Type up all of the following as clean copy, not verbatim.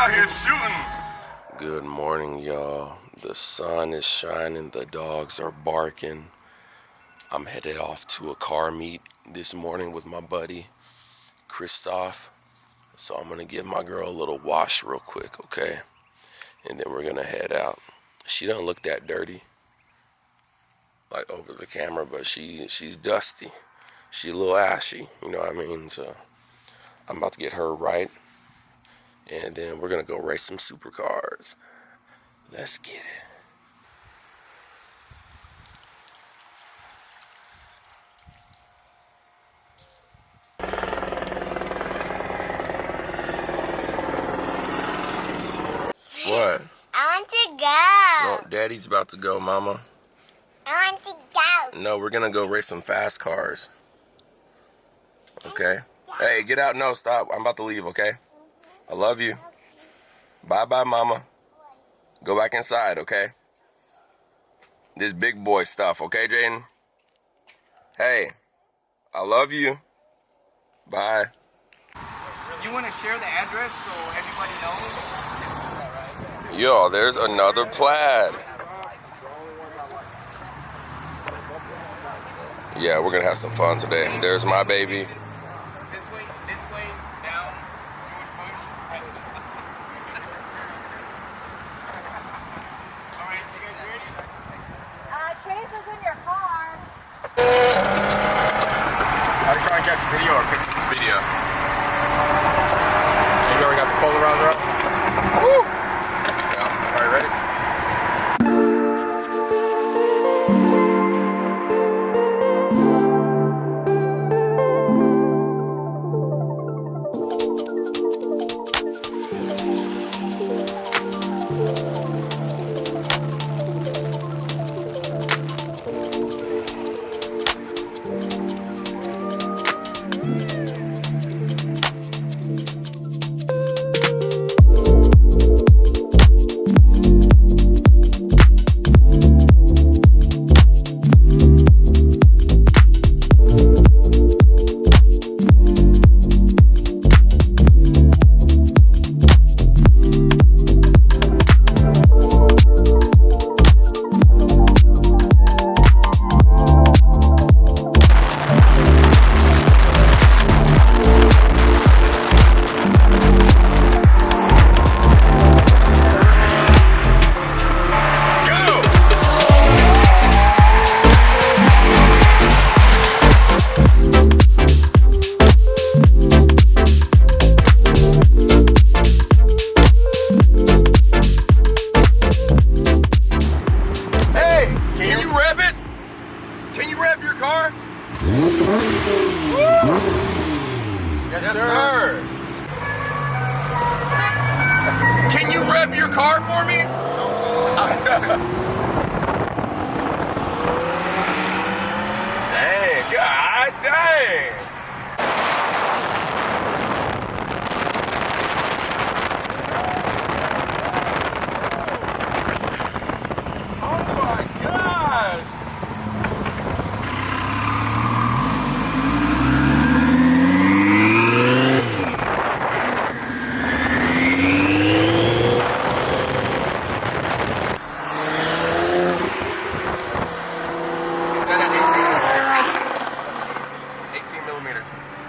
out here shooting. Good morning, y'all. The sun is shining, the dogs are barking. I'm headed off to a car meet this morning with my buddy, Christoph. So I'm gonna give my girl a little wash real quick, okay? And then we're gonna head out. She doesn't look that dirty, like over the camera, but she's dusty. She's a little ashy, you know what I mean? So I'm about to get her right. And then we're gonna go race some supercars. Let's get it. What? I want to go. No, Daddy's about to go, Mama. I want to go. No, we're gonna go race some fast cars. Okay? Hey, get out. No, stop. I'm about to leave, okay? I love you. Bye-bye, Mama. Go back inside, okay? This big boy stuff, okay, Jayden? Hey, I love you. Bye. You want to share the address so everybody knows? Yo, there's another Plaid. Yeah, we're gonna have some fun today. There's my baby. This way, down, George Bush, President. All right, you guys ready? Chase is in your car. Are you trying to catch video or picture? Video. You already got the polarizer up? Woo! Yeah. All right, ready? Yes, sir. Can you rev your car for me? Dang, God dang. Oh my gosh.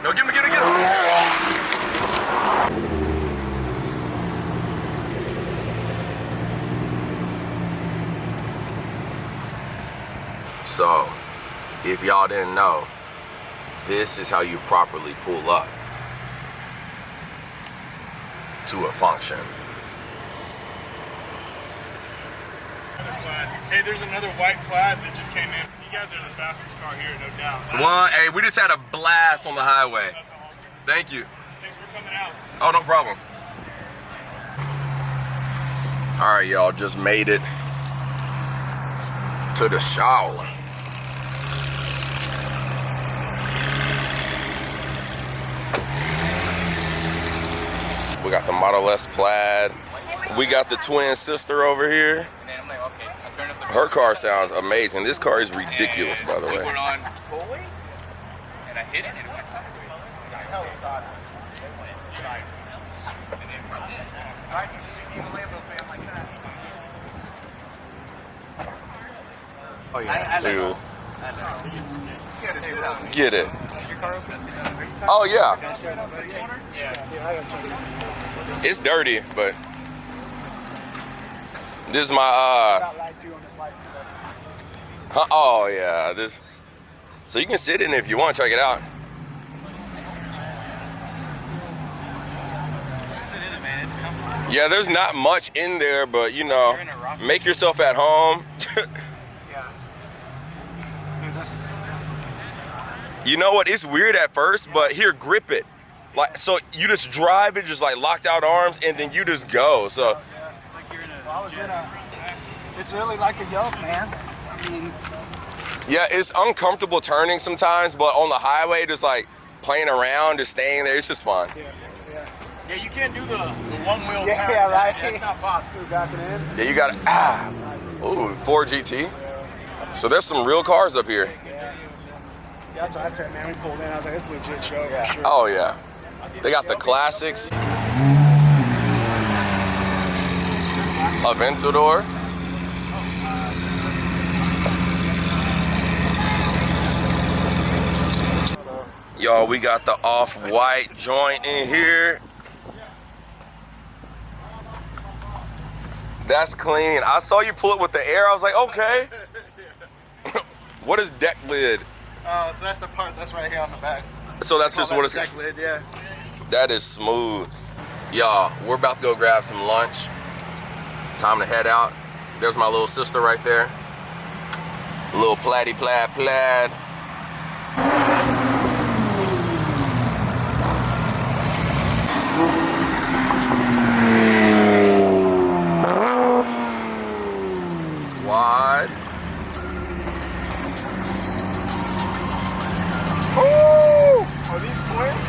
No, get him. So, if y'all didn't know, this is how you properly pull up to a function. Hey, there's another white Plaid that just came in. You guys are the fastest car here, no doubt. Hey, we just had a blast on the highway. That's awesome. Thank you. Thanks for coming out. Oh, no problem. All right, y'all, just made it to the show. We got the Model S Plaid. We got the twin sister over here. Her car sounds amazing. This car is ridiculous, by the way. We were on tollway, and I hit it, and it went sideways. Oh yeah. Dude. Get it. Oh yeah. It's dirty, but this is my oh yeah, this. So you can sit in it if you want. Check it out. Yeah, there's not much in there, but you know, make yourself at home. You know what? It's weird at first, but here, grip it. Like, so you just drive it, just like locked out arms, and then you just go. So. It's really like a yoke, man. I mean. Yeah, it's uncomfortable turning sometimes, but on the highway, just like playing around, just staying there, it's just fun. Yeah, you can't do the one wheel. Yeah, right. That's not possible. Backing in. Yeah, you got ooh, Ford GT. So there's some real cars up here. Yeah, that's what I said, man. We pulled in. I was like, it's a legit show for sure. Oh yeah, they got the classics. Aventador. Y'all, we got the off-white joint in here. That's clean. I saw you pull it with the air. I was like, okay. What is deck lid? So that's the part that's right here on the back. So that's just what it's. Deck lid, yeah. That is smooth. Y'all, we're about to go grab some lunch. Time to head out. There's my little sister right there. Little Plaid. Squad. Ooh! Are these twins?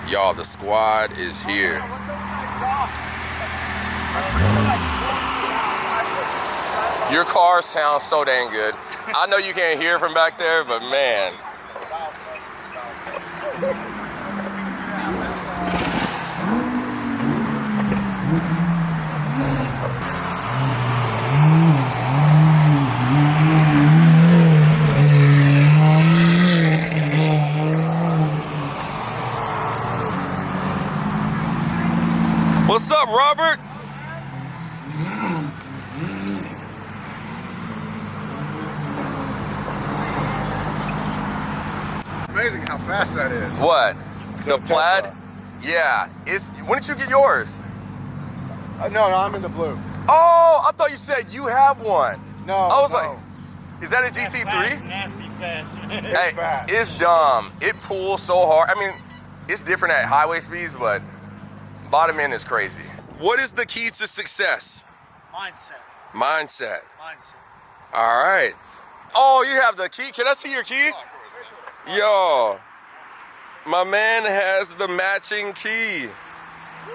Y'all, the squad is here. Your car sounds so dang good. I know you can't hear from back there, but man. What's up, Robert? Amazing how fast that is. What? The Plaid? Tesla. Yeah. When did you get yours? No, I'm in the blue. Oh, I thought you said you have one. No, I was no. like, is that a GC3? Nasty fast. Hey, fast. it's dumb. It pulls so hard. I mean, it's different at highway speeds, but bottom end is crazy. What is the key to success? Mindset. All right. Oh, you have the key. Can I see your key? Yo, my man has the matching key.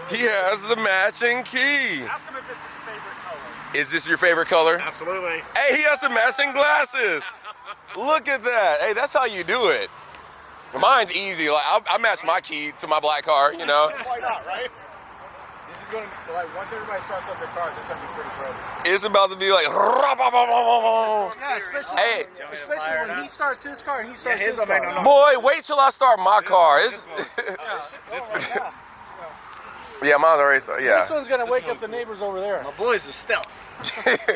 He has the matching key. Ask him if it's his favorite color. Is this your favorite color? Absolutely. Hey, he has the matching glasses. Look at that. Hey, that's how you do it. Mine's easy. Like I match my key to my black car, you know. Why not, right? This is going to be, like, once everybody starts up their cars, it's going to be pretty crazy. It's about to be like. Yeah, especially when he starts his car and he starts his car. Boy, wait till I start my car. It's. Yeah, mine's already started. Yeah. This one's going to wake up the neighbors over there. My boys are stealth.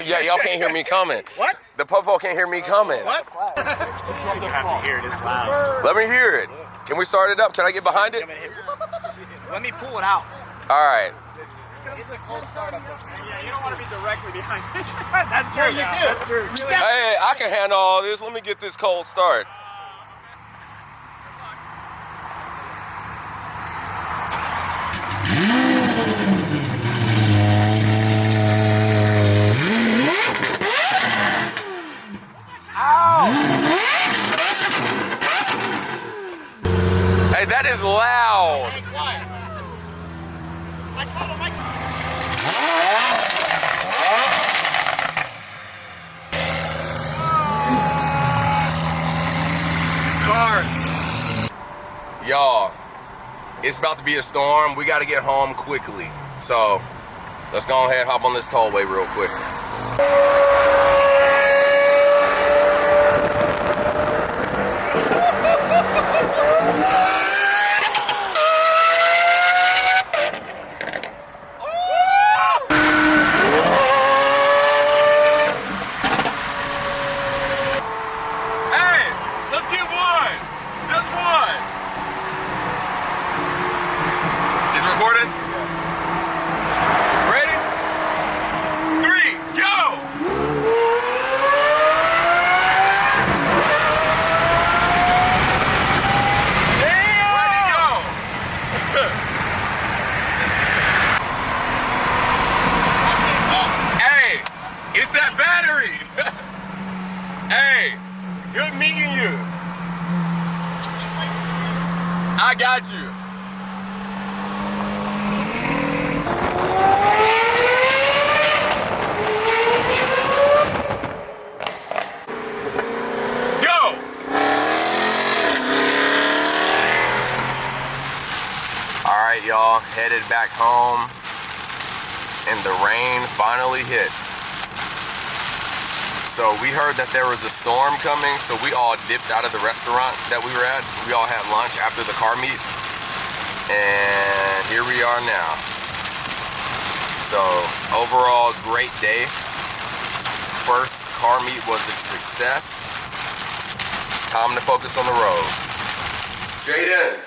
Yeah, y'all can't hear me coming. What? The popo can't hear me coming. What? You have to hear it. It's loud. Let me hear it. Can we start it up? Can I get behind it? Let me pull it out. All right. Yeah, you don't want to be directly behind me. That's true. You do. Hey, I can handle all this. Let me get this cold start. Hey, that is loud. Cars. Y'all, it's about to be a storm. We got to get home quickly. So let's go ahead and hop on this tollway real quick. I got you. Go! All right, y'all, headed back home, and the rain finally hit. So we heard that there was a storm coming, so we all dipped out of the restaurant that we were at. We all had lunch after the car meet, and here we are now. So overall, great day. First car meet was a success. Time to focus on the road. Jayden,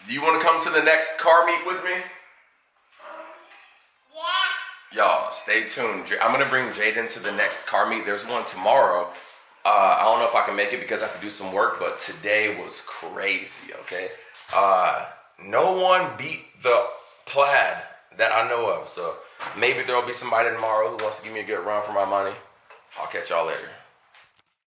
do you want to come to the next car meet with me? Y'all, stay tuned. I'm going to bring Jayden to the next car meet. There's one tomorrow. I don't know if I can make it because I have to do some work, but today was crazy, okay? No one beat the Plaid that I know of, so maybe there'll be somebody tomorrow who wants to give me a good run for my money. I'll catch y'all later.